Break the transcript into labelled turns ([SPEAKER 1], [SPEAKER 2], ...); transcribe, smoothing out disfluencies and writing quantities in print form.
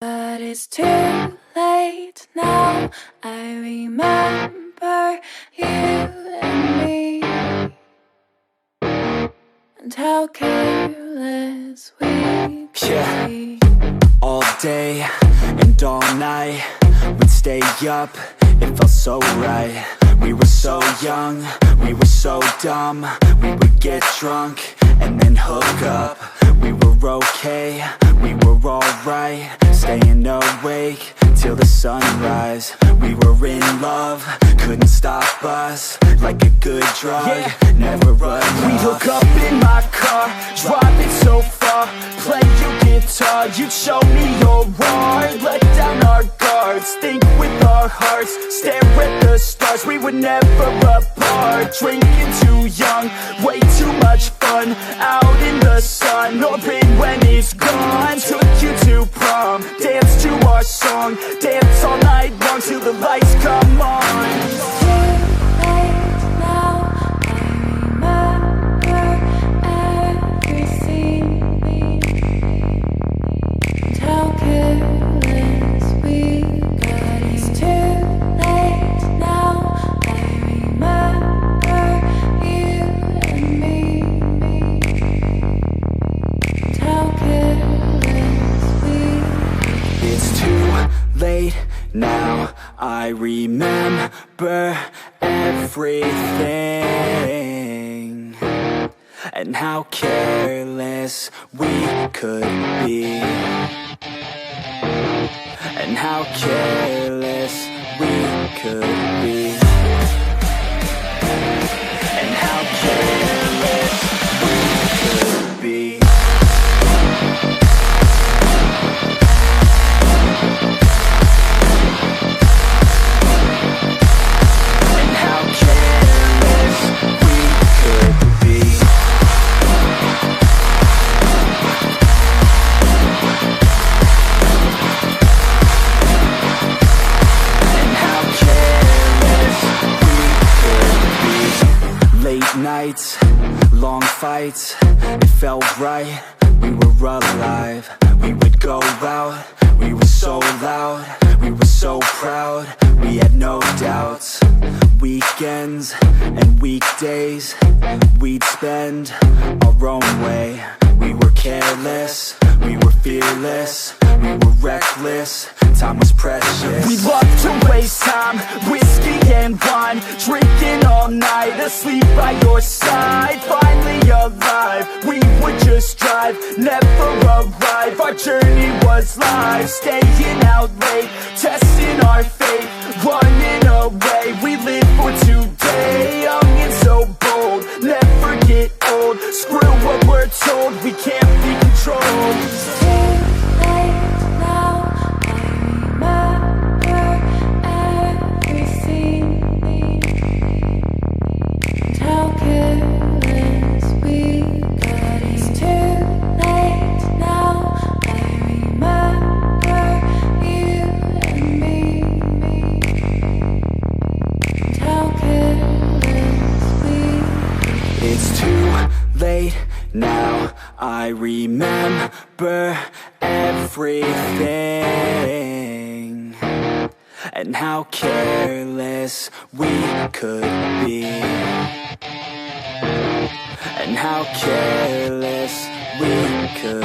[SPEAKER 1] But it's too late now. I remember you and me, and how careless we could be.
[SPEAKER 2] All day and all night, we'd stay up, it felt so right. We were so young, we were so dumb. We would get drunk and then hook up. We were okay, we were alright, staying awake till the sunrise. We were in love, couldn't stop us, like a good drug, never enough.
[SPEAKER 3] We'd hook up in my car, driving so far, play your guitar, you'd show me your art. Let down our guards, think with our hearts, stare at the stars, we were never apart. Drinking too young, way too much fun, out in the sun, or rain when it's gone. Took you to prom, dance to our song, dance all night long till the lights come on.
[SPEAKER 1] It's too late now. I remember everything, and how careless we got. It's too late now. I remember you and me, and how careless we.
[SPEAKER 2] It's too late now, I remember everything, and how careless we could be, and how careless we could be, and how careless we could be. Nights, long fights, it felt right, we were alive. We would go out, we were so loud, we were so proud, we had no doubts. Weekends and weekdays, we'd spend our own way. We were careless, we were fearless, we were reckless, time was precious.
[SPEAKER 3] We loved to waste time, whiskey and wine, drinking all night, asleep by your side. Finally alive, we would just drive, never arrive. Our journey was live, staying out late, testing our fate, running away. We live for today, young and so bold, never get old. Screw what we're told, we can't be controlled.
[SPEAKER 1] It's too late now. I remember everything, and how careless we got. It's too late now. I remember you and me, and how careless we.
[SPEAKER 2] It's too late now, I remember everything, and how careless we could be, and how careless we could